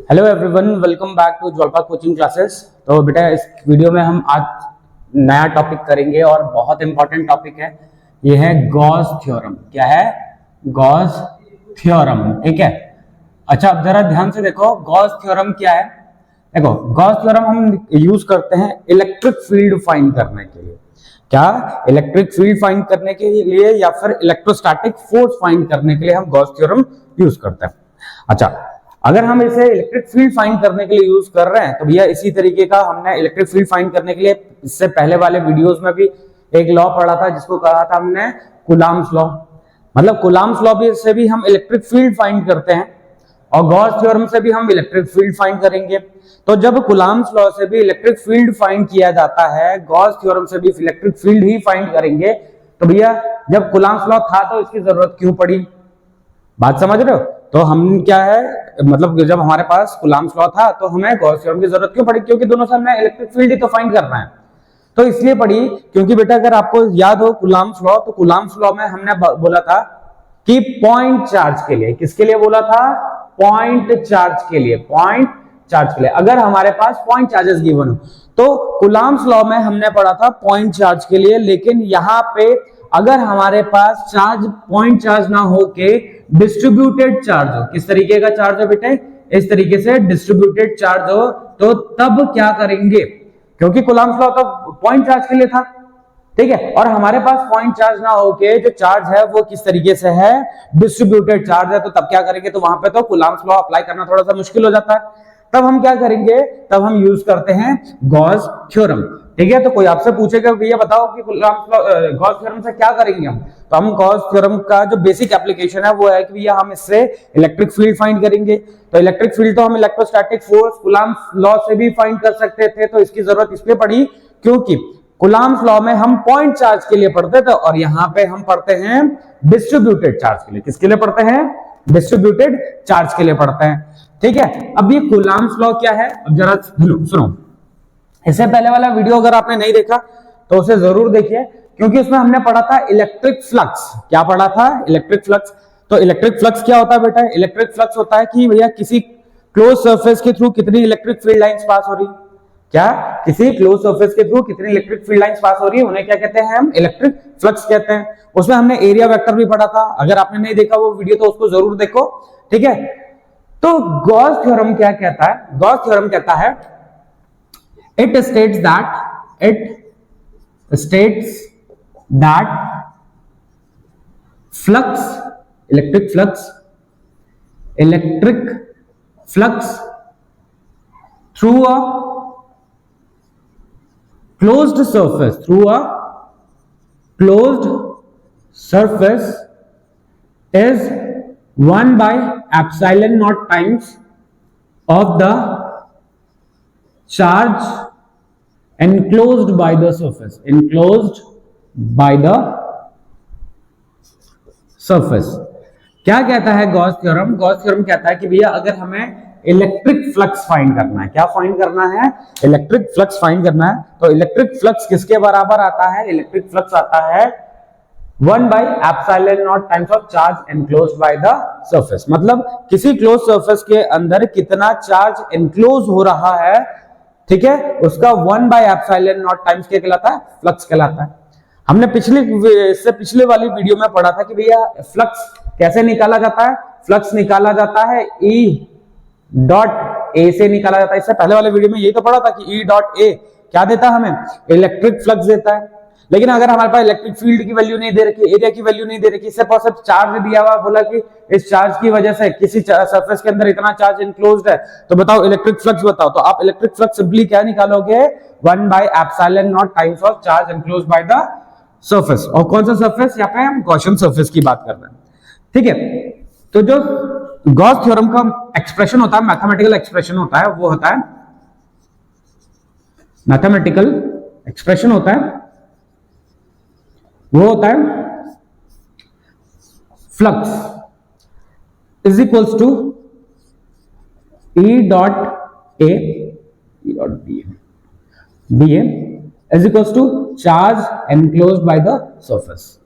Hello everyone, welcome back to Jwalpa coaching classes. तो बेटा इस वीडियो में हम आज नया टॉपिक करेंगे और बहुत इंपॉर्टेंट टॉपिक है। ये है गॉस थ्योरम। क्या है? Gauss theorem. ठीक है। अच्छा, अब जरा ध्यान से देखो, गॉस थ्योरम क्या है। देखो, गॉस थ्योरम हम यूज करते हैं इलेक्ट्रिक फील्ड फाइंड करने के लिए। क्या? इलेक्ट्रिक फील्ड फाइंड करने के लिए या फिर इलेक्ट्रोस्टैटिक फोर्स फाइंड करने के लिए हम गॉस थ्योरम यूज करते हैं। अच्छा, अगर हम इसे इलेक्ट्रिक फील्ड फाइंड करने के लिए यूज कर रहे हैं तो भैया इसी तरीके का हमने इलेक्ट्रिक फील्ड फाइंड करने के लिए इससे पहले वाले वीडियोस में भी एक लॉ पढ़ा था जिसको कहा था हमने कूलम्ब्स लॉ। मतलब कूलम्ब्स लॉ भी से भी हम इलेक्ट्रिक फील्ड फाइंड करते हैं और गॉस थ्योरम से भी हम इलेक्ट्रिक फील्ड फाइंड करेंगे। तो जब कूलम्ब्स लॉ से भी इलेक्ट्रिक फील्ड फाइंड किया जाता है, गॉस थ्योरम से भी इलेक्ट्रिक फील्ड ही फाइंड करेंगे। तो भैया जब कूलम्ब्स लॉ था तो इसकी जरूरत क्यों पड़ी? बात समझ रहे हो? तो हम क्या है, मतलब जब हमारे पास कूलम्ब्स लॉ था तो हमें गॉस थ्योरम की जरूरत क्यों पड़ी? क्योंकि दोनों से हमें इलेक्ट्रिक फील्ड ही तो फाइंड करना है। तो इसलिए पड़ी क्योंकि बेटा अगर आपको याद हो कूलम्ब्स लॉ, तो कूलम्ब्स लॉ में हमने बोला था कि पॉइंट चार्ज के लिए, किसके लिए बोला था? पॉइंट चार्ज के लिए। पॉइंट चार्ज के लिए अगर हमारे पास पॉइंट चार्जेस गिवन हो, तो कूलम्ब्स लॉ में हमने पढ़ा था पॉइंट चार्ज के लिए। लेकिन यहाँ पे अगर हमारे पास चार्ज पॉइंट चार्ज ना हो के डिस्ट्रीब्यूटेड चार्ज हो, किस तरीके का चार्ज हो बेटे? इस तरीके से डिस्ट्रीब्यूटेड चार्ज हो, तो तब क्या करेंगे? क्योंकि कूलम्ब्स लॉ तो पॉइंट चार्ज के लिए था, ठीक है, और हमारे पास पॉइंट चार्ज ना होके जो चार्ज है वो किस तरीके से है? डिस्ट्रीब्यूटेड चार्ज है। तो तब क्या करेंगे? तो वहां पे तो कूलम्ब्स लॉ अप्लाई करना थोड़ा सा मुश्किल हो जाता है। तब हम क्या करेंगे? तब हम यूज करते हैं गॉस थ्योरम। ठीक है। तो कोई आपसे पूछेगा भैया बताओ कि गॉस थ्योरम से क्या करेंगे हम? तो हम गॉस थ्योरम का जो बेसिक एप्लीकेशन है वो है कि भैया हम इससे इलेक्ट्रिक फील्ड फाइंड करेंगे। तो इलेक्ट्रिक फील्ड तो हम इलेक्ट्रोस्टैटिक फोर्स कूलम्ब्स लॉ से भी फाइंड कर सकते थे। तो इसकी जरूरत इसलिए पड़ी क्योंकि कूलम्ब्स लॉ में हम पॉइंट चार्ज के लिए पढ़ते थे और यहाँ पे हम पढ़ते हैं डिस्ट्रीब्यूटेड चार्ज के लिए। किसके लिए पढ़ते हैं? डिस्ट्रीब्यूटेड चार्ज के लिए पढ़ते हैं। ठीक है। अब ये कूलम्ब्स लॉ क्या है? अब जरा सुनो, इससे पहले वाला वीडियो अगर आपने नहीं देखा तो उसे जरूर देखिए, क्योंकि उसमें हमने पढ़ा था इलेक्ट्रिक फ्लक्स। क्या पढ़ा था? Electric flux. तो इलेक्ट्रिक फ्लक्स क्या होता है बेटा? इलेक्ट्रिक फ्लक्स होता है कि भैया किसी क्लोज सरफेस के थ्रू कितनी इलेक्ट्रिक फील्ड लाइंस पास हो रही। क्या? किसी क्लोज सरफेस के थ्रू कितनी इलेक्ट्रिक फील्ड लाइंस पास हो रही है, उन्हें क्या कहते हैं? हम इलेक्ट्रिक फ्लक्स कहते हैं। उसमें हमने एरिया वेक्टर भी पढ़ा था। अगर आपने नहीं देखा वो वीडियो तो उसको जरूर देखो। ठीक है। तो गॉस थ्योरम क्या कहता है? गॉस थ्योरम कहता है it states that flux, electric flux through a closed surface is 1 by epsilon naught times of the charge enclosed by the surface, क्या कहता है गॉस थ्योरम? गॉस थ्योरम कहता है कि भैया अगर हमें इलेक्ट्रिक फ्लक्स फाइंड करना है, क्या फाइंड करना है? इलेक्ट्रिक फ्लक्स फाइंड करना है। तो इलेक्ट्रिक फ्लक्स किसके बराबर आता है? इलेक्ट्रिक फ्लक्स आता है 1 by epsilon naught times of charge enclosed by the surface। मतलब किसी क्लोज सरफेस के अंदर कितना चार्ज एनक्लोज हो रहा है, ठीक है, उसका 1 by epsilon naught टाइम्स क्या कहलाता है? फ्लक्स कहलाता है। हमने पिछले वाली वीडियो में पढ़ा था कि भैया फ्लक्स कैसे निकाला जाता है? फ्लक्स निकाला जाता है E डॉट ए से निकाला जाता है। इससे पहले वाले वीडियो में यही तो पढ़ा था कि E डॉट ए क्या देता है हमें? इलेक्ट्रिक फ्लक्स देता है। लेकिन अगर हमारे पास इलेक्ट्रिक फील्ड की वैल्यू नहीं दे रखी, एरिया की वैल्यू नहीं दे रखी, सिर्फ और सिर्फ चार्ज दिया हुआ, बोला कि इस चार्ज की वजह से किसी सरफेस के अंदर इतना चार्ज इनक्लोज्ड है, तो बताओ इलेक्ट्रिक फ्लक्स बताओ। तो आप इलेक्ट्रिक फ्लक्स सिंपली क्या निकालोगे? 1 by epsilon naught times of charge enclosed bye the surface. और कौन सा सरफेस? यहाँ पे हम गॉसियन सरफेस की बात कर रहे हैं। ठीक है। तो जो गॉस थ्योरम का एक्सप्रेशन होता है, मैथमेटिकल एक्सप्रेशन होता है, वो होता है मैथमेटिकल एक्सप्रेशन होता है, वो होता है flux is equals to E dot A is equals to charge enclosed by the surface.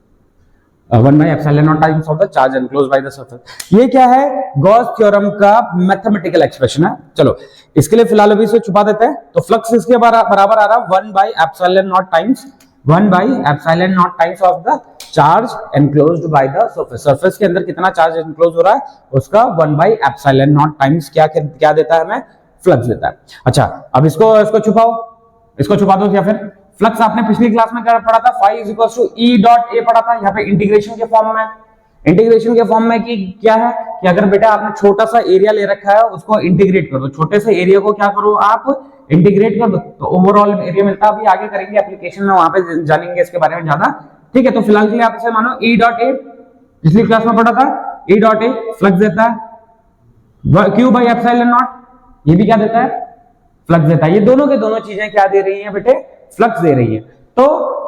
1 by epsilon naught times of the charge enclosed by the surface। ये क्या है, गॉस थ्योरम का मैथमेटिकल एक्सप्रेशन है। चलो इसके लिए फिलहाल अभी इसे छुपा देते हैं। तो फ्लक्स इसके बराबर आ रहा 1 by epsilon naught times 1 by epsilon naught times of the charge enclosed by the surface। Surface के अंदर कितना चार्ज एनक्लोज हो रहा है उसका 1 by epsilon naught times क्या देता है, हमें फ्लक्स देता है। अच्छा अब इसको छुपाओ, इसको छुपा दो। या फिर फ्लक्स आपने पिछली क्लास में क्या पढ़ा था, phi is equals to E dot A पढ़ा था। यहाँ पे इंटीग्रेशन के फॉर्म में, इंटीग्रेशन के फॉर्म में कि क्या है कि अगर बेटा आपने छोटा सा एरिया ले रखा है उसको इंटीग्रेट कर दो, छोटे से एरिया को क्या करो आप इंटीग्रेट कर दो तो ओवरऑल एरिया मिलता है। अभी आगे करेंगे एप्लीकेशन में, वहां पे जानेंगे इसके बारे में ज्यादा। ठीक है, तो फिलहाल के लिए आप इसे मानो E डॉट A, पिछली क्लास में पढ़ा था E डॉट A फ्लक्स देता है, Q बाई एप्सिलॉन नॉट ये भी क्या देता है, फ्लक्स देता है। ये दोनों के दोनों चीजें क्या दे रही हैं बेटे, फ्लक्स दे रही है। तो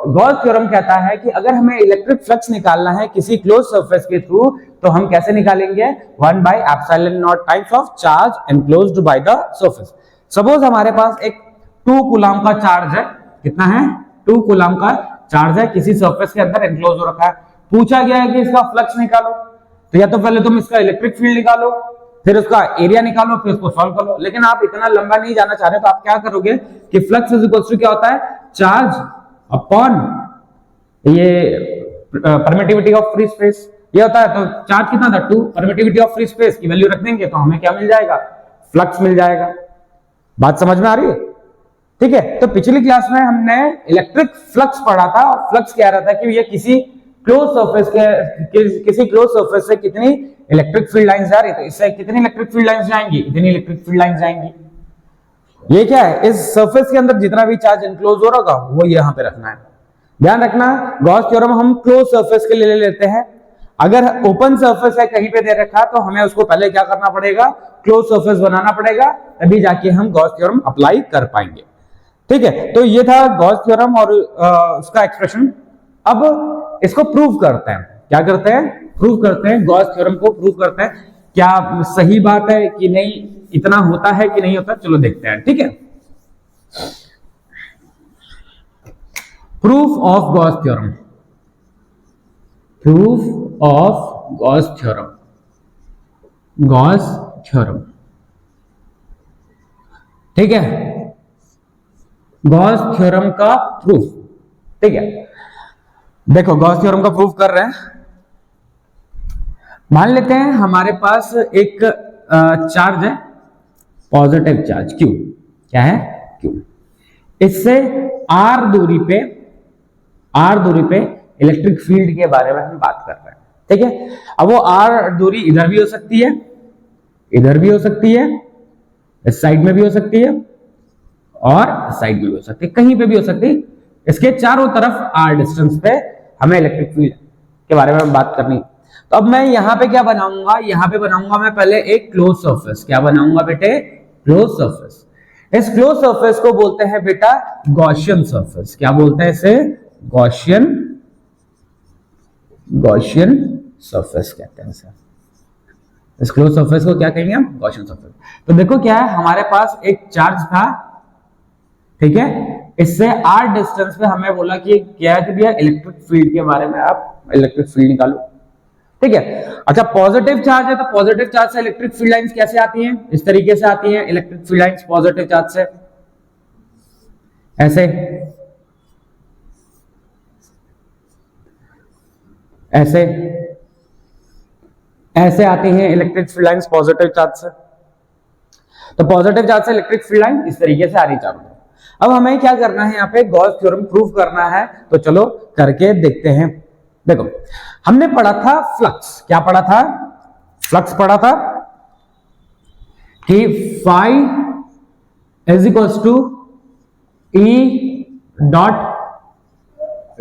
गॉस थ्योरम कहता है कि अगर हमें इलेक्ट्रिक फ्लक्स निकालना है किसी क्लोज सरफेस के थ्रू तो हम कैसे निकालेंगे, 1 by epsilon naught times of charge enclosed by the surface. Suppose हमारे पास एक 2 कूलम का चार्ज है, कितना है 2 कूलम का चार्ज है, किसी सरफेस के अंदर एनक्लोज हो रखा है। पूछा गया है कि इसका फ्लक्स निकालो, तो या तो पहले तुम इसका इलेक्ट्रिक फील्ड निकालो, फिर उसका एरिया निकालो, फिर उसको सॉल्व करो। लेकिन आप इतना लंबा नहीं जाना चाह रहे तो आप क्या करोगे कि फ्लक्स इज इक्वल टू क्या होता है, चार्ज अपॉन ये परमिटिविटी ऑफ फ्री स्पेस, ये होता है। तो चार्ज कितना था 2, परमिटिविटी ऑफ फ्री स्पेस की वैल्यू रख देंगे तो हमें क्या मिल जाएगा, फ्लक्स मिल जाएगा। बात समझ में आ रही है? ठीक है, तो पिछली क्लास में हमने इलेक्ट्रिक फ्लक्स पढ़ा था और फ्लक्स कह रहा था कि ये किसी क्लोज सरफेस किसी क्लोज सरफेस से कितनी इलेक्ट्रिक फील्ड लाइंस जा रही है, तो इससे कितनी इलेक्ट्रिक फील्ड लाइंस जाएंगी, इतनी इलेक्ट्रिक फील्ड लाइंस जाएंगी। ये क्या है, इस सरफेस के अंदर जितना भी चार्ज एनक्लोज हो रहा होगा वो यहां पे रखना है। ध्यान रखना, गॉस थ्योरम हम क्लोज सरफेस के लिए ले लेते हैं। अगर ओपन सरफेस है कहीं पे दे रखा तो हमें उसको पहले क्या करना पड़ेगा, क्लोज सरफेस बनाना पड़ेगा, तभी जाके हम गॉस थ्योरम अप्लाई कर पाएंगे। ठीक है, तो ये था गॉस थ्योरम और उसका एक्सप्रेशन। अब इसको प्रूव करते हैं, क्या करते हैं, प्रूव करते हैं, गॉस थ्योरम को प्रूव करते हैं। क्या सही बात है कि नहीं, इतना होता है कि नहीं होता, चलो देखते हैं। ठीक है, proof of Gauss theorem, proof of Gauss theorem, Gauss theorem. ठीक है, गॉस थ्योरम का प्रूफ। ठीक है, देखो गॉस थ्योरम का प्रूफ कर रहे हैं। मान लेते हैं हमारे पास एक चार्ज है, पॉजिटिव चार्ज Q, क्या है Q। इससे r दूरी पे इलेक्ट्रिक फील्ड के बारे में हम बात कर रहे हैं। ठीक है, अब वो r दूरी इधर भी हो सकती है, इधर भी हो सकती है, इस साइड में भी हो सकती है और साइड में भी हो सकती है, कहीं पे भी हो सकती है। इसके चारों तरफ r डिस्टेंस पे हमें इलेक्ट्रिक फील्ड के बारे में बात करनी। तो अब मैं यहां पे क्या बनाऊंगा, यहां पे बनाऊंगा मैं पहले एक क्लोज सरफेस। क्या बनाऊंगा बेटे, क्लोज सरफेस। इस क्लोज सरफेस को बोलते हैं बेटा गॉसियन सरफेस। क्या बोलते हैं इसे, गॉसियन सरफेस कहते हैं इसे। इस क्लोज सरफेस को क्या कहेंगे हम, गॉसियन सरफेस। तो देखो क्या है, हमारे पास एक चार्ज था, ठीक है, इससे r डिस्टेंस पे हमें बोला कि क्या है कि भैया इलेक्ट्रिक फील्ड के बारे में आप इलेक्ट्रिक फील्ड निकालो। ठीक है, अच्छा पॉजिटिव चार्ज है तो पॉजिटिव चार्ज से इलेक्ट्रिक फील्ड लाइंस कैसे आती हैं, इस तरीके से आती हैं electric field lines positive charge से, ऐसे ऐसे ऐसे आती हैं electric field lines positive charge से। तो पॉजिटिव चार्ज से इलेक्ट्रिक फील्ड लाइन इस तरीके से आ रही चारों। अब हमें क्या करना है, यहाँ पे गॉस थ्योरम प्रूव करना है, तो चलो करके देखते हैं। देखो हमने पढ़ा था फ्लक्स, क्या पढ़ा था, फ्लक्स पढ़ा था कि phi is equals to E dot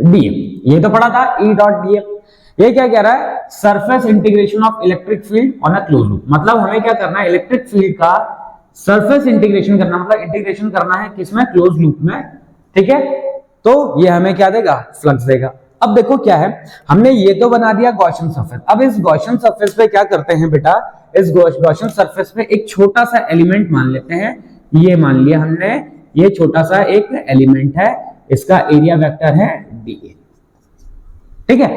dm, ये तो पढ़ा था E डॉट dm। ये क्या कह रहा है, surface integration of electric field on a close loop. मतलब हमें क्या करना है, इलेक्ट्रिक फील्ड का सरफेस इंटीग्रेशन करना, मतलब इंटीग्रेशन करना है किसमें, क्लोज लूप में। ठीक है, तो ये हमें क्या देगा, फ्लक्स देगा। अब देखो क्या है, हमने ये तो बना दिया गॉसियन सरफेस। अब इस गॉसियन सरफेस पे क्या करते हैं बेटा, इस गॉसियन सरफेस पे एक छोटा सा एलिमेंट मान लेते हैं। ये मान लिया हमने, ये छोटा सा एक एलिमेंट है, इसका एरिया वेक्टर है dA। ठीक है,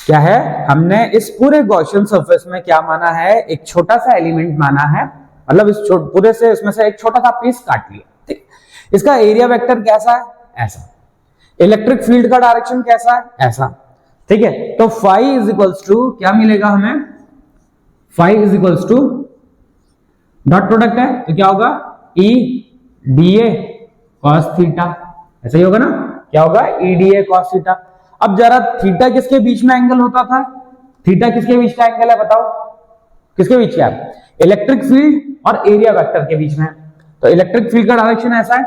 क्या है, हमने इस पूरे गॉसियन सरफेस में क्या माना है, एक छोटा सा एलिमेंट माना है, मतलब इस पूरे से इसमें से एक छोटा सा पीस काट लिया, ठीक। इसका एरिया वेक्टर कैसा है, ऐसा। इलेक्ट्रिक फील्ड का डायरेक्शन कैसा है, ऐसा, ठीक है। तो फाई इज इक्वल्स टू क्या मिलेगा हमें, phi is equals to dot product है तो क्या होगा, E D A cos theta, ऐसा ही होगा ना, क्या होगा, E D A cos theta. अब जरा थीटा किसके बीच में एंगल होता था, थीटा किसके बीच का एंगल है बताओ, किसके बीच का, इलेक्ट्रिक फील्ड और एरिया वेक्टर के बीच में। तो इलेक्ट्रिक फील्ड का डायरेक्शन ऐसा है,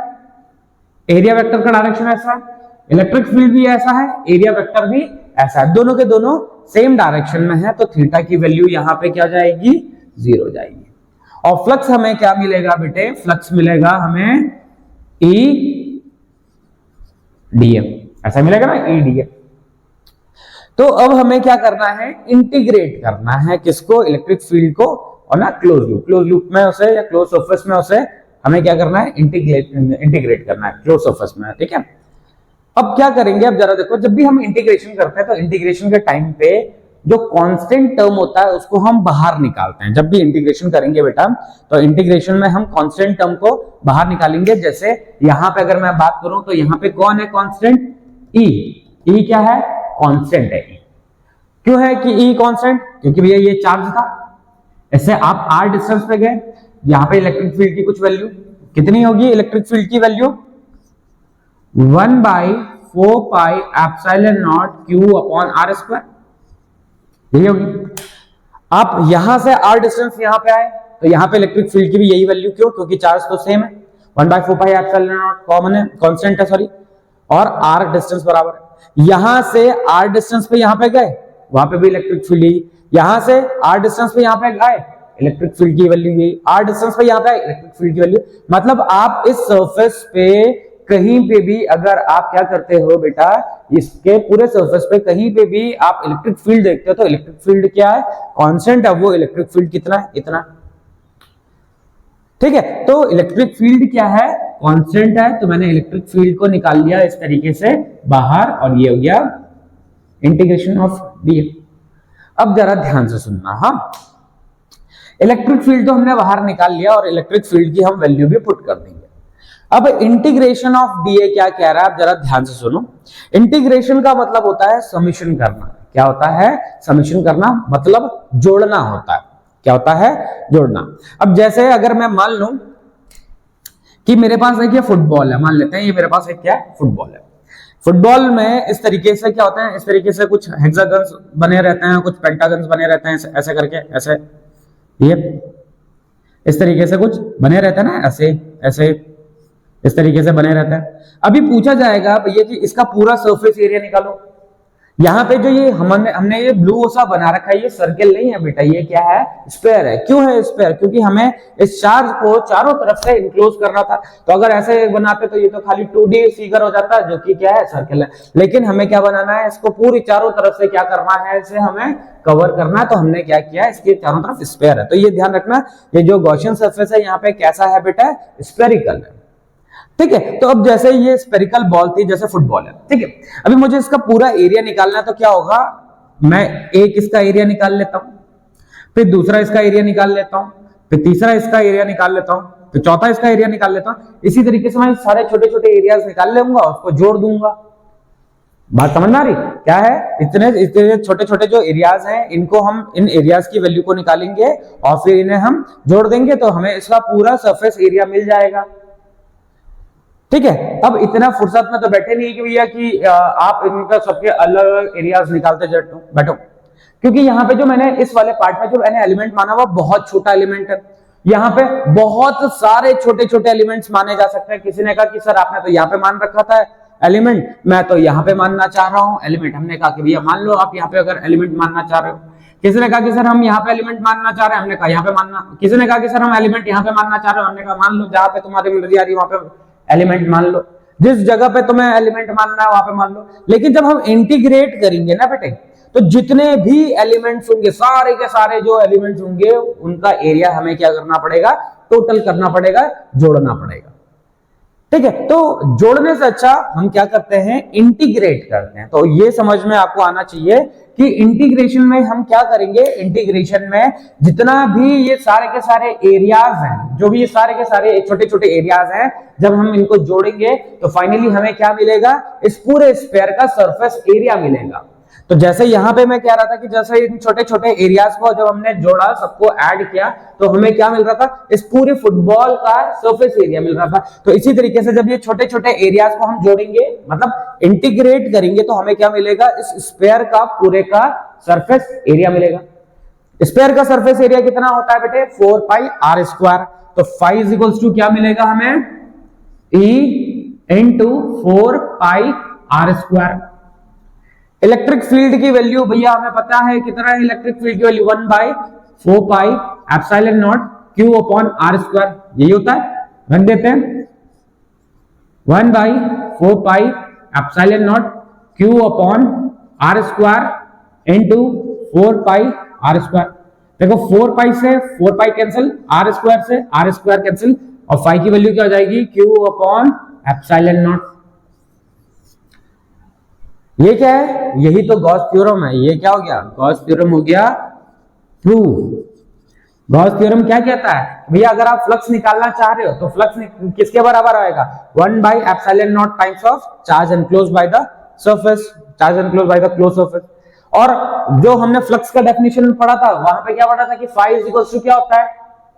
एरिया वेक्टर का डायरेक्शन ऐसा है, इलेक्ट्रिक फील्ड भी ऐसा है, एरिया वेक्टर भी ऐसा है, दोनों के दोनों सेम डायरेक्शन में है। तो थीटा की वैल्यू यहां पे क्या जाएगी, 0 जाएगी। और फ्लक्स हमें क्या मिलेगा बेटे, फ्लक्स मिलेगा हमें ई डीएम, ऐसा मिलेगा ना, ई डीएम। तो अब हमें क्या करना है, इंटीग्रेट करना है किसको, इलेक्ट्रिक फील्ड को, और ना क्लोज लूप में उसे या क्लोज सरफेस में उसे हमें क्या करना है, इंटीग्रेट करना है क्लोज सरफेस में, ठीक है। अब क्या करेंगे, अब जरा देखो, जब भी हम इंटीग्रेशन करते हैं तो इंटीग्रेशन के टाइम पे जो कांस्टेंट टर्म होता है उसको हम बाहर निकालते हैं। जब भी इंटीग्रेशन करेंगे बेटा तो इंटीग्रेशन में हम कांस्टेंट टर्म को बाहर निकालेंगे। जैसे यहां पे अगर मैं बात करूं तो यहां पे कौन है कांस्टेंट, ई, ई क्या है, कांस्टेंट है। क्यों है कि ई कांस्टेंट, क्योंकि भैया ये चार्ज था, ऐसे आप आर डिस्टेंस पे गए, यहां पे इलेक्ट्रिक फील्ड की कुछ वैल्यू कितनी होगी, इलेक्ट्रिक फील्ड की value 1/4 pi epsilon naught Q upon R square, यही होगी। आप यहां से आर डिस्टेंस यहां पे आए तो यहां पे इलेक्ट्रिक फील्ड की भी यही वैल्यू, क्यों, क्योंकि चार्ज तो सेम है, 1/4 पाई एप्सिलॉन नॉट कॉमन है, कांस्टेंट है सॉरी, और आर डिस्टेंस बराबर है। यहां से आर डिस्टेंस पे यहां पे गए, वहां पे भी इलेक्ट्रिक फील्ड ही, यहां से आर डिस्टेंस पे यहां पे गए, इलेक्ट्रिक फील्ड की वैल्यू यही, आर डिस्टेंस पे यहां पे इलेक्ट्रिक फील्ड की वैल्यू। मतलब आप इस सरफेस पे कहीं पे भी अगर आप क्या करते हो बेटा, इसके पूरे सरफेस पे कहीं पे भी आप इलेक्ट्रिक फील्ड देखते हो तो इलेक्ट्रिक फील्ड क्या है, कांस्टेंट है, वो इलेक्ट्रिक फील्ड कितना है, इतना, ठीक है। तो इलेक्ट्रिक फील्ड क्या है, कांस्टेंट है, तो मैंने इलेक्ट्रिक फील्ड को निकाल लिया इस तरीके से बाहर, और ये हो गया इंटीग्रेशन ऑफ डी। अब जरा ध्यान से सुनना, हाँ, इलेक्ट्रिक फील्ड तो हमने बाहर निकाल लिया और इलेक्ट्रिक फील्ड की हम वैल्यू भी पुट कर देंगे। अब इंटीग्रेशन ऑफ डीए क्या कह रहा है, आप जरा ध्यान से सुनो। इंटीग्रेशन का मतलब होता है समीशन करना। क्या होता है, समीशन करना, मतलब जोड़ना होता है। क्या होता है, जोड़ना। अब जैसे अगर मैं मान लूं कि मेरे पास एक ये फुटबॉल है, मान लेते हैं ये मेरे पास एक क्या है, फुटबॉल है। फुटबॉल में इस तरीके से क्या होता है, इस तरीके से कुछ हेक्सागन्स बने रहते हैं, कुछ पेंटागन्स बने रहते हैं, ऐसे करके, ऐसे, ये इस तरीके से कुछ बने रहते हैं ना, ऐसे ऐसे इस तरीके से बने रहता है। अभी पूछा जाएगा भैया कि इसका पूरा सरफेस एरिया निकालो। यहाँ पे जो ये हमने ये ब्लू सा बना रखा है, ये सर्कल नहीं है बेटा, ये क्या है, स्फीयर है। क्यों है स्फीयर, क्योंकि हमें इस चार्ज को चारों तरफ से इनक्लोज करना था। तो अगर ऐसे बनाते तो ये तो खाली 2D फिगर हो जाता, जो कि क्या है, सर्कल है। लेकिन हमें क्या बनाना है, इसको पूरी चारों तरफ से क्या करना है, इसे हमें कवर करना है। तो हमने क्या किया, इसके चारों तरफ स्फीयर है। तो ये ध्यान रखना, ये जो गॉसियन सरफेस है यहाँ पे कैसा है बेटा, स्फेरिकल है, ठीक है। तो अब जैसे ये स्पेरिकल बॉल थी, जैसे फुटबॉल है, ठीक है। अभी मुझे इसका पूरा एरिया निकालना है, तो क्या होगा, मैं एक इसका एरिया निकाल लेता हूं, फिर दूसरा इसका एरिया निकाल लेता हूं, फिर तीसरा इसका एरिया निकाल लेता हूं, फिर चौथा इसका एरिया निकाल लेता हूं। इसी तरीके से मैं सारे छोटे छोटे एरियाज निकाल लूंगा, उसको जोड़ दूंगा। बात समझ में आ रही, क्या है, इतने छोटे छोटे जो एरियाज हैं, इनको हम, इन एरियाज की वैल्यू को निकालेंगे और फिर इन्हें हम जोड़ देंगे, तो हमें इसका पूरा सरफेस एरिया मिल जाएगा, ठीक है। अब इतना फुर्सत में तो बैठे नहीं कि भैया कि आप इनका सबके अलग अलग एरियाज निकालते बैठो, क्योंकि यहाँ पे जो मैंने इस वाले पार्ट में जो मैंने एलिमेंट माना वो बहुत छोटा एलिमेंट है। यहाँ पे बहुत सारे छोटे छोटे एलिमेंट्स माने जा सकते हैं। किसी ने कहा कि सर आपने तो यहाँ पे मान रखा था एलिमेंट, मैं तो यहाँ पे मानना चाह रहा हूँ एलिमेंट। हमने कहा कि भैया मान लो आप यहाँ पे अगर एलिमेंट मानना चाह रहे हो। किसी ने कहा कि सर हम यहाँ पे एलिमेंट मानना चाह रहे हैं, हमने कहा यहाँ पे मानना। किसी ने कहा कि सर हम एलिमेंट यहाँ पे मानना चाह रहे हो, हमने कहा मान लो, जहाँ पे तुम्हारी मर्जी आ रही है वहां पे एलिमेंट मान लो, जिस जगह पे तुम्हें एलिमेंट मानना है वहां पे मान लो। लेकिन जब हम इंटीग्रेट करेंगे ना बेटे, तो जितने भी एलिमेंट्स होंगे, सारे के सारे जो एलिमेंट्स होंगे, उनका एरिया हमें क्या करना पड़ेगा, टोटल करना पड़ेगा, जोड़ना पड़ेगा। ठीक है, तो जोड़ने से अच्छा हम क्या करते हैं, इंटीग्रेट करते हैं। तो ये समझ में आपको आना चाहिए कि इंटीग्रेशन में हम क्या करेंगे, इंटीग्रेशन में जितना भी ये सारे के सारे एरियाज हैं, जो भी ये सारे के सारे छोटे छोटे एरियाज हैं, जब हम इनको जोड़ेंगे तो फाइनली हमें क्या मिलेगा, इस पूरे स्फीयर का सरफेस एरिया मिलेगा। तो जैसे यहां पे मैं कह रहा था कि जैसे इन छोटे छोटे एरियाज को जब हमने जोड़ा, सबको ऐड किया, तो हमें क्या मिल रहा था, इस पूरे फुटबॉल का सरफेस एरिया मिल रहा था। तो इसी तरीके से जब ये छोटे छोटे एरियाज को हम जोड़ेंगे, मतलब इंटीग्रेट करेंगे, तो हमें क्या मिलेगा, इस स्फीयर का पूरे का सरफेस एरिया मिलेगा। स्फीयर का सरफेस एरिया कितना होता है बेटे, 4 पाई आर स्क्वायर। तो फाई इज इक्वल्स टू क्या मिलेगा हमें, E into 4 pi R square. Electric field की वैल्यू भैया हमें पता है कितना है, इलेक्ट्रिक फील्ड की value 1 by 4 pi epsilon naught Q upon R square, यही होता है। रख देते हैं 1 by 4 pi epsilon naught Q upon R square into 4 pi R square. देखो 4 पाई से 4 पाई कैंसिल, आर स्क्वायर से आर स्क्वायर कैंसिल, और फाई की वैल्यू क्या हो जाएगी, क्यू अपॉन एप्सिलॉन नॉट। ये क्या है, यही तो गॉस थ्योरम है। ये क्या हो गया, गॉस थ्योरम हो गया प्रूव। गॉस थ्योरम क्या कहता है भैया, अगर आप फ्लक्स निकालना चाह रहे हो तो फ्लक्स किसके बराबर आएगा, 1 by epsilon not times of charge enclosed by the surface, charge enclosed by the close surface. और जो हमने फ्लक्स का डेफिनेशन पढ़ा था, वहां पे क्या पढ़ा था कि फाई इज इक्वल टू क्या होता है,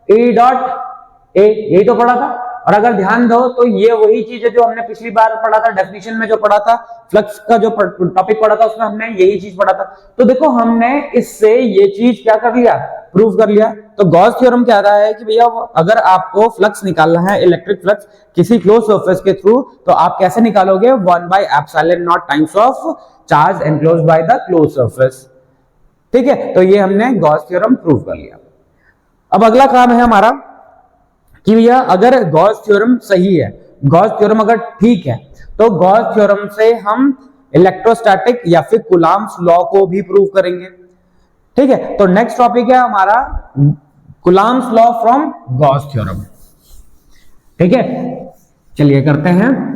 ए डॉट ए, यही तो पढ़ा था। और अगर ध्यान दो तो ये वही चीज है जो हमने पिछली बार पढ़ा था, डेफिनेशन में जो पढ़ा था, फ्लक्स का जो टॉपिक पढ़ा था उसमें हमने यही चीज पढ़ा था। तो देखो हमने इससे ये चीज क्या कर लिया, प्रूव कर लिया। तो गॉस थ्योरम कह रहा है कि भैया अगर आपको फ्लक्स निकालना है, इलेक्ट्रिक फ्लक्स किसी क्लोज सरफेस के थ्रू, तो आप कैसे निकालोगे, 1 by epsilon not times of charge enclosed by the close surface. ठीक है, तो ये हमने गॉस थ्योरम प्रूव कर लिया। अब अगला काम है हमारा कि भैया अगर गॉस थ्योरम सही है, गॉस थ्योरम अगर ठीक है, तो गॉस थ्योरम से हम इलेक्ट्रोस्टैटिक या फिर कूलॉम्स लॉ को भी प्रूव करेंगे। ठीक है, तो नेक्स्ट टॉपिक है हमारा Coulomb's law from Gauss theorem. ठीक है, चलिए करते हैं।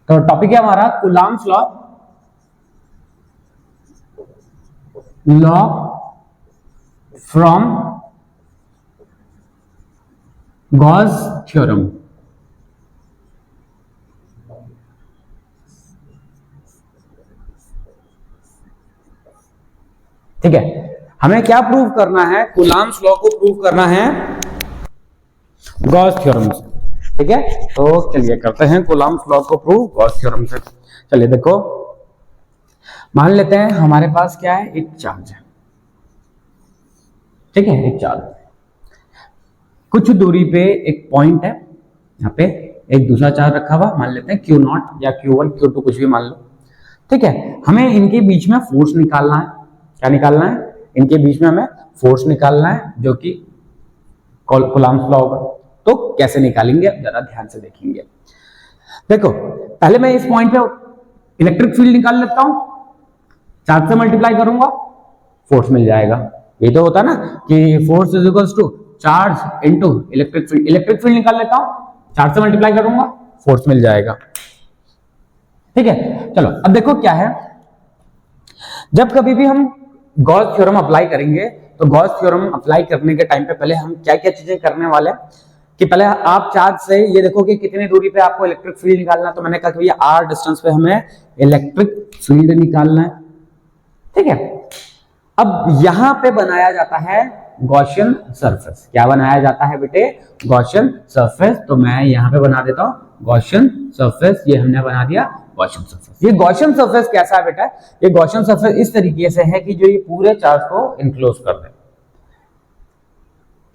तो टॉपिक है हमारा Coulomb's law, law from Gauss theorem. ठीक है, हमें क्या प्रूव करना है, कूलॉम्स लॉ को प्रूव करना है गॉस थ्योरम से। ठीक है, तो चलिए करते हैं कूलॉम्स लॉ को प्रूव गॉस थ्योरम से। चलिए देखो, मान लेते हैं हमारे पास क्या है, एक चार्ज है। ठीक है, एक चार्ज, कुछ दूरी पे एक पॉइंट है, यहाँ पे एक दूसरा चार्ज रखा हुआ, मान लेते हैं Q0 या Q1 Q2 कुछ भी मान लो। ठीक है, हमें इनके बीच में फोर्स निकालना है। क्या निकालना है, इनके बीच में हमें फोर्स निकालना है, जो कि कूलॉम्स लॉ होगा। तो कैसे निकालेंगे, जरा ध्यान से देखेंगे। देखो, पहले मैं इस पॉइंट पे इलेक्ट्रिक फील्ड निकाल लेता हूं, चार्ज से मल्टीप्लाई करूंगा, फोर्स मिल जाएगा। ये तो होता है ना कि force is equals to charge into electric field. Electric field निकाल लेता हूं, चार्ज से मल्टीप्लाई करूंगा, फोर्स मिल जाएगा। ठीक है, चलो अब देखो क्या है, जब कभी भी हम गॉस थ्योरम अप्लाई करेंगे, तो गॉस थ्योरम अप्लाई करने के टाइम पे पहले हम क्या क्या चीजें करने वाले हैं कि पहले आप चार्ज से ये देखो कि कितनी दूरी पे आपको इलेक्ट्रिक फील्ड निकालना है। तो मैंने कहा कि भैया आर डिस्टेंस पे हमें इलेक्ट्रिक फील्ड निकालना है। ठीक है, अब यहां पे बनाया जाता है गॉसियन सरफेस। क्या बनाया जाता है बेटे, गॉसियन सरफेस। तो मैं यहां पे बना देता हूं गॉसियन सरफेस, ये हमने बना दिया गॉसियन सरफेस। ये गॉसियन सरफेस कैसा है बेटा, ये गॉसियन सरफेस इस तरीके से है कि जो ये पूरे चार्ज को इनक्लोज कर दे।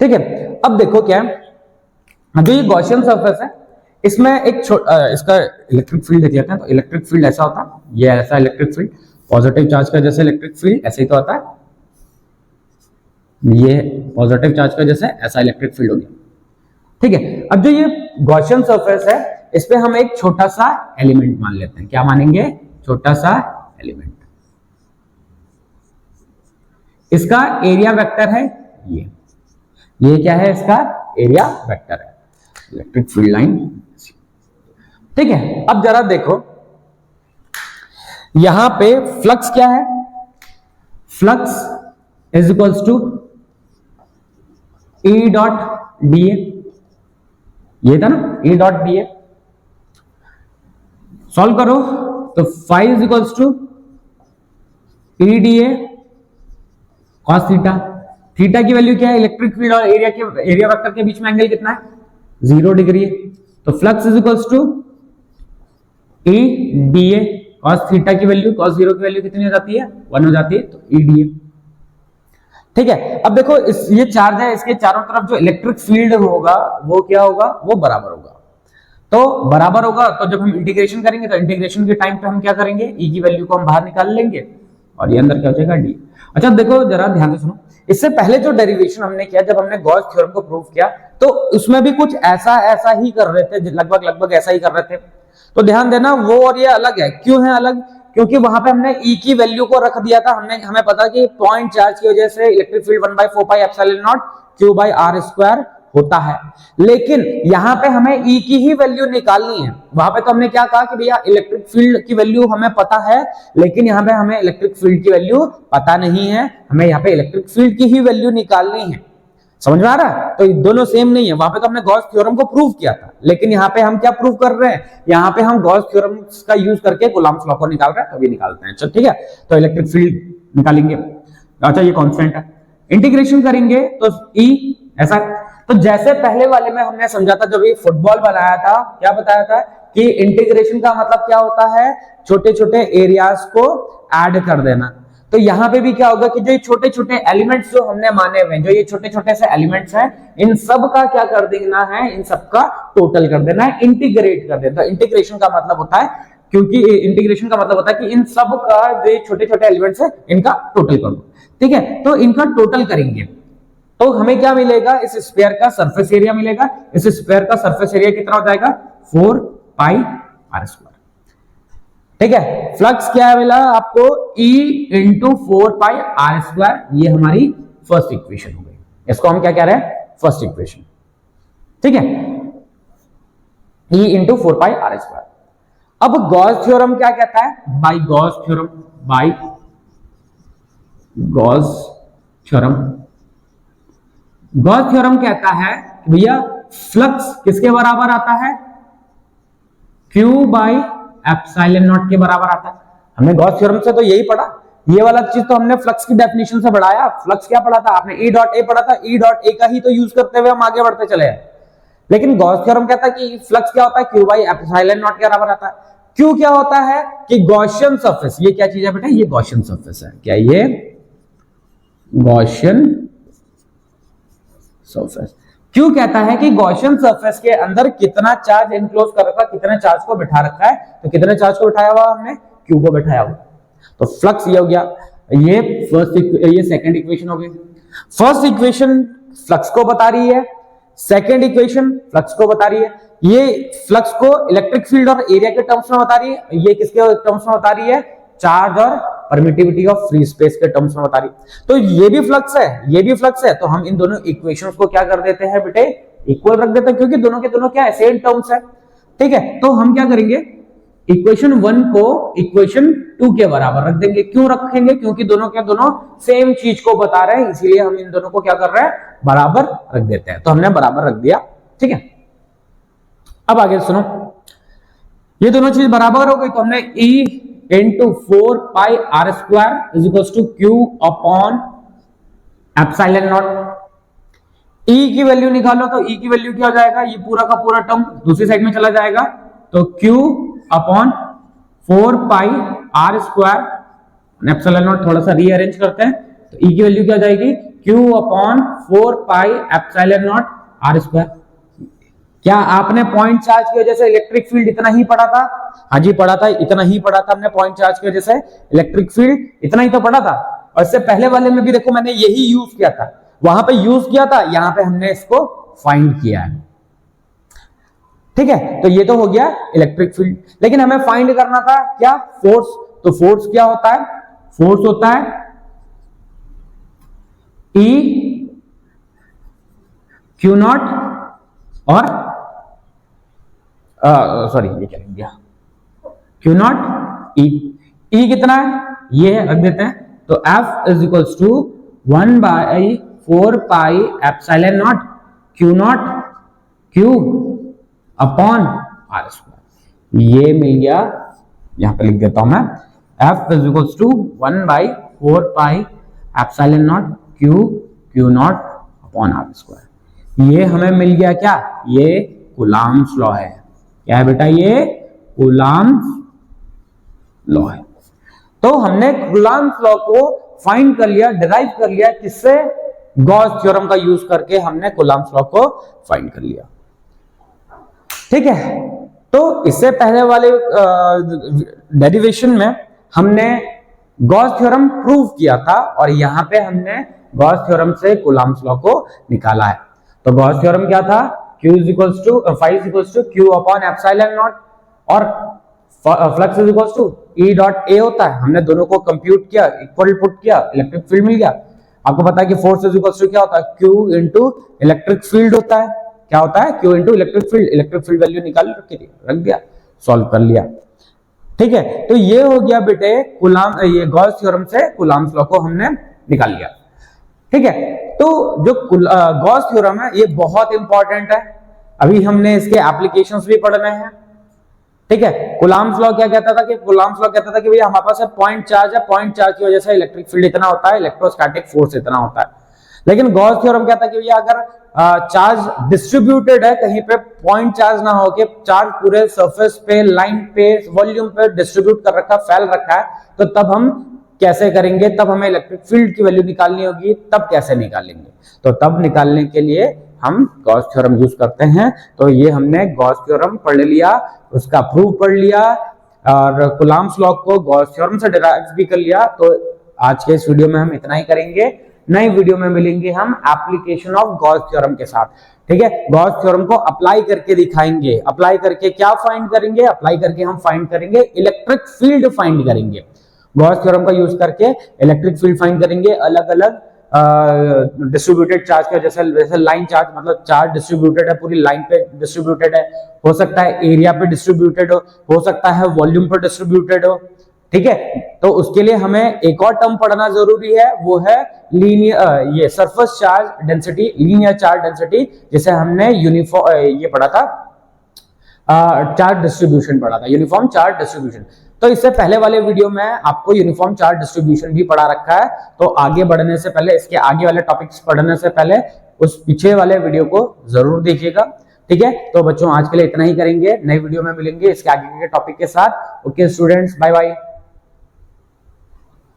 ठीक है, अब देखो क्या है, अभी ये गॉसियन सरफेस है, इसमें एक इसका इलेक्ट्रिक फील्ड देख लेते हैं। तो इलेक्ट्रिक फील्ड ऐसा होता है, ये ऐसा इलेक्ट्रिक फील्ड, पॉजिटिव चार्ज का जैसे इलेक्ट्रिक फील्ड ऐसे ही तो आता है, ये पॉजिटिव चार्ज का जैसे ऐसा इलेक्ट्रिक फील्ड हो गया। ठीक है, अब जो ये गॉसियन सरफेस है इस पे हम एक छोटा सा एलिमेंट मान लेते हैं। क्या मानेंगे? छोटा सा एलिमेंट। इसका एरिया वेक्टर है ये क्या है? इसका एरिया वेक्टर है, इलेक्ट्रिक फील्ड लाइन। ठीक है, अब जरा देखो यहां पे फ्लक्स क्या है? Flux is equals to E dot D A, ये था ना E dot D A. Solve करो तो phi is equals to E D A cos theta. Theta की वैल्यू क्या है? इलेक्ट्रिक फील्ड और एरिया वेक्टर के बीच में एंगल कितना है? 0 डिग्री है। तो flux is equals to E D A cos theta की वैल्यू, कॉस 0 की वैल्यू कितनी हो जाती है? 1 हो जाती है, तो ई डी ए। ठीक है, अब देखो ये चार्ज है, इसके चारों तरफ जो इलेक्ट्रिक फील्ड होगा वो क्या होगा? वो बराबर होगा। तो बराबर होगा तो जब हम इंटीग्रेशन करेंगे तो इंटीग्रेशन के टाइम पे हम क्या करेंगे? ई की वैल्यू को हम बाहर निकाल लेंगे और ये अंदर क्या हो जाएगा? डी। अच्छा देखो जरा ध्यान से सुनो, इससे पहले जो डेरिवेशन हमने किया, जब हमने गॉस थ्योरम को प्रूव किया तो उसमें भी कुछ ऐसा ही कर रहे थे, लगभग ऐसा ही कर रहे थे। तो ध्यान देना वो और ये अलग है। क्यों है अलग? क्योंकि वहां पे हमने ई की वैल्यू को रख दिया था। हमें पता कि पॉइंट चार्ज की वजह से electric field 1/4 pi epsilon naught q by r square होता है, लेकिन यहां पे हमें ई की ही वैल्यू निकालनी है। वहां पे तो हमने क्या कहा कि भैया इलेक्ट्रिक फील्ड की वैल्यू हमें पता है, लेकिन यहां पे हमें इलेक्ट्रिक फील्ड की वैल्यू पता नहीं है, हमें यहाँ पे इलेक्ट्रिक फील्ड की ही वैल्यू निकालनी है। समझ में आ रहा है? तो दोनों सेम नहीं है। वहां पे तो हमने गॉस थ्योरम को प्रूव किया था, लेकिन यहाँ पे हम क्या प्रूव कर रहे हैं? यहाँ पे हम गॉस थ्योरम का यूज करके कूलम्ब्स लॉ को निकाल रहे हैं, तभी निकालते हैं। चल ठीक है, तो इलेक्ट्रिक फील्ड निकालेंगे। अच्छा ये कांस्टेंट है, इंटीग्रेशन करेंगे तो ई ऐसा। तो जैसे पहले वाले में हमने समझा था, जब ये फुटबॉल बनाया था, क्या बताया था कि इंटीग्रेशन का मतलब क्या होता है? छोटे छोटे एरियाज को ऐड कर देना। तो यहां पे भी क्या होगा कि जो ये छोटे छोटे एलिमेंट्स जो हमने माने हुए हैं, जो ये छोटे छोटे से एलिमेंट्स हैं, इन सब का क्या कर देना है? इन सब का टोटल कर देना है, इंटीग्रेट कर देना। इंटीग्रेशन का मतलब होता है, क्योंकि इंटीग्रेशन का मतलब होता है कि इन सब का जो छोटे छोटे एलिमेंट्स है इनका टोटल कर दो। ठीक है, तो इनका टोटल करेंगे तो हमें क्या मिलेगा? इस स्फीयर का सरफेस एरिया मिलेगा। इस स्फीयर का सरफेस एरिया कितना हो जाएगा? 4 पाई आर स्क्वायर। ठीक है, फ्लक्स क्या मिला आपको? E into 4 pi R square. ये हमारी फर्स्ट इक्वेशन हो गई। इसको हम क्या कह रहे हैं? First equation. ठीक है, E into 4 pi R square. अब गॉस थ्योरम क्या कहता है? By Gauss theorem, by Gauss theorem. Gauss theorem कहता है भैया फ्लक्स किसके बराबर आता है? Q बाई एप्सिलॉन नॉट के बराबर आता है। हमने गॉस थ्योरम से तो यही पढ़ा, ये वाला चीज तो हमने फ्लक्स की डेफिनेशन से पढ़ाया। फ्लक्स क्या पढ़ा था आपने? ई डॉट ए पढ़ा था। ई डॉट ए का ही तो यूज करते हुए हम आगे बढ़ते चले हैं। लेकिन गॉस थ्योरम कहता है कि फ्लक्स क्या होता है? Q बाई एप्सिलॉन नॉट के बराबर आता है। क्यों क्या होता है कि गॉसियन सरफेस, ये क्या चीज है बेटा? ये गॉसियन सरफेस है। क्या ये गॉसियन सरफेस? क्यों कहता है कि गॉसियन सरफेस के अंदर कितना चार्ज इनक्लोज कर रखा है, कितने चार्ज को बिठा रखा है? तो कितने चार्ज को बिठाया हुआ हमने? क्यू को बिठाया हुआ। तो फ्लक्स ये हो गया। ये सेकंड इक्वेशन हो गई। फर्स्ट इक्वेशन फ्लक्स को बता रही है, सेकंड इक्वेशन फ्लक्स को बता रही है। ये फ्लक्स को इलेक्ट्रिक फील्ड और एरिया के टर्म्स में बता रही है, ये किसके टर्म्स में बता रही है? चार्ज और परमिटिविटी ऑफ फ्री स्पेस के टर्म्स में बता रही। तो ये भी फ्लक्स है, ये भी फ्लक्स है। तो हम इन दोनों इक्वेशंस को क्या कर देते हैं बेटे? इक्वल रख देते हैं, क्योंकि दोनों के दोनों क्या है? सेम टर्म्स है। ठीक है, तो हम क्या करेंगे? इक्वेशन 1 को इक्वेशन 2 के बराबर रख देंगे। क्यों रखेंगे? क्योंकि दोनों के दोनों सेम चीज को बता रहे हैं, इसीलिए हम इन दोनों को क्या कर रहे हैं? बराबर रख देते हैं। तो हमने बराबर रख दिया। ठीक है, अब आगे सुनो, ये दोनों चीज बराबर हो गई तो हमने E into 4 pi R square is equal to Q upon epsilon naught. E की वैल्यू निकालो तो E की वैल्यू क्या हो जाएगा? ये पूरा का पूरा टर्म दूसरी साइड में चला जाएगा, तो Q upon 4 pi R square epsilon naught. थोड़ा सा रीअरेंज करते हैं तो E की वैल्यू क्या हो जाएगी? Q upon 4 pi epsilon naught R square. क्या आपने पॉइंट चार्ज की वजह से इलेक्ट्रिक फील्ड इतना ही पढ़ा था? हाँ जी पढ़ा था, इतना ही पढ़ा था हमने। पॉइंट चार्ज की वजह से इलेक्ट्रिक फील्ड इतना ही तो पढ़ा था। और इससे पहले वाले में भी देखो मैंने यही यूज किया था, वहां पे यूज किया था, यहाँ पे हमने इसको फाइंड किया है। ठीक है, तो ये तो हो गया इलेक्ट्रिक फील्ड। लेकिन हमें फाइंड करना था क्या, फोर्स। तो फोर्स क्या होता है, फोर्स होता है E Q नॉट और सॉरी ये क्या लिख दिया, Q नॉट E कितना है ये रख देते हैं। तो F is equals to 1/4 pi epsilon naught Q naught Q upon R square. ये मिल गया, यहां पे लिख देता हूं मैं, F is equals to 1/4 pi epsilon naught Q naught upon R square. ये हमें मिल गया क्या, ये कूलम्ब्स लॉ है। क्या है बेटा, ये कूलम्ब्स लॉ है। तो हमने कूलम्ब्स लॉ को फाइंड कर लिया, डिराइव कर लिया, किससे, गॉस थ्योरम का यूज करके हमने कूलम्ब्स लॉ को फाइंड कर लिया। ठीक है, तो इससे पहले वाले डेरिवेशन में हमने गॉस थ्योरम प्रूव किया था और यहां पे हमने गॉस थ्योरम से कूलम्ब्स लॉ को निकाला है। तो गॉस थ्योरम क्या था, Q is equals to phi is equals to Q upon epsilon not और flux is equals to E dot A होता है। हमने दोनों को कंप्यूट किया, इक्वल पुट किया, इलेक्ट्रिक फील्ड मिल गया। आपको पता है कि फोर्स इज इक्वल्स टू क्या होता है, Q इंटू इलेक्ट्रिक फील्ड होता है। क्या होता है, Q into electric field. Electric field value निकाल रख दिया, सॉल्व कर लिया। ठीक है, तो ये हो गया बेटे ये गॉस थ्योरम से कूलम्ब्स लॉ को हमने निकाल लिया। ठीक है, तो जो गॉस थ्योरम है ये बहुत इंपॉर्टेंट है। अभी हमने इसके एप्लीकेशंस भी पढ़ने हैं। ठीक है, कूलम्ब्स लॉ क्या कहता था कि, कूलम्ब्स लॉ कहता था कि भैया हमारे पास पॉइंट चार्ज है, पॉइंट चार्ज की वजह से इलेक्ट्रिक फील्ड इतना होता है, इलेक्ट्रोस्टैटिक फोर्स इतना होता है। लेकिन गॉस थ्योरम कहता है कि भैया अगर चार्ज डिस्ट्रीब्यूटेड है, कहीं पे पॉइंट चार्ज ना हो के चार्ज पूरे सरफेस पे, लाइन पे, वॉल्यूम पे डिस्ट्रीब्यूट कर रखा, फैल रखा है, तो तब हम कैसे करेंगे, तब हमें इलेक्ट्रिक फील्ड की वैल्यू निकालनी होगी। तब कैसे निकालेंगे, तो तब निकालने के लिए हम गॉस थ्योरम यूज करते हैं। तो ये हमने गॉस थ्योरम पढ़ लिया, उसका प्रूफ पढ़ लिया और कूलम्ब्स लॉ को गॉस थ्योरम से डिराइव भी कर लिया। तो आज के इस वीडियो में हम इतना ही करेंगे। नई वीडियो में मिलेंगे हम एप्लीकेशन ऑफ गॉस थ्योरम के साथ। ठीक है, गॉस थ्योरम को अप्लाई करके दिखाएंगे। अप्लाई करके क्या फाइंड करेंगे, अप्लाई करके हम फाइंड करेंगे इलेक्ट्रिक फील्ड फाइंड करेंगे। गॉस थ्योरम का यूज करके इलेक्ट्रिक फील्ड फाइंड करेंगे। अलग अलग डिस्ट्रीब्यूटेड चार्ज का, जैसे लाइन चार्ज, मतलब चार्ज डिस्ट्रीब्यूटेड है, पूरी लाइन पे डिस्ट्रीब्यूटेड है, हो सकता है एरिया पे डिस्ट्रीब्यूटेड हो सकता है वॉल्यूम पर डिस्ट्रीब्यूटेड हो। ठीक है, तो उसके लिए हमें एक और टर्म पढ़ना जरूरी है, वो है लीनियर, ये surface charge density, linear charge density, जिसे हमने यूनिफॉर्म ये पढ़ा था, चार्ज डिस्ट्रीब्यूशन पढ़ा था, यूनिफॉर्म चार्ज डिस्ट्रीब्यूशन। तो इससे पहले वाले वीडियो में आपको यूनिफॉर्म चार्ज डिस्ट्रीब्यूशन भी पढ़ा रखा है। तो आगे बढ़ने से पहले, इसके आगे वाले टॉपिक्स पढ़ने से पहले उस पीछे वाले वीडियो को जरूर देखिएगा। ठीक है, तो बच्चों आज के लिए इतना ही करेंगे। नई वीडियो में मिलेंगे इसके आगे के टॉपिक के साथ। Okay students, bye bye.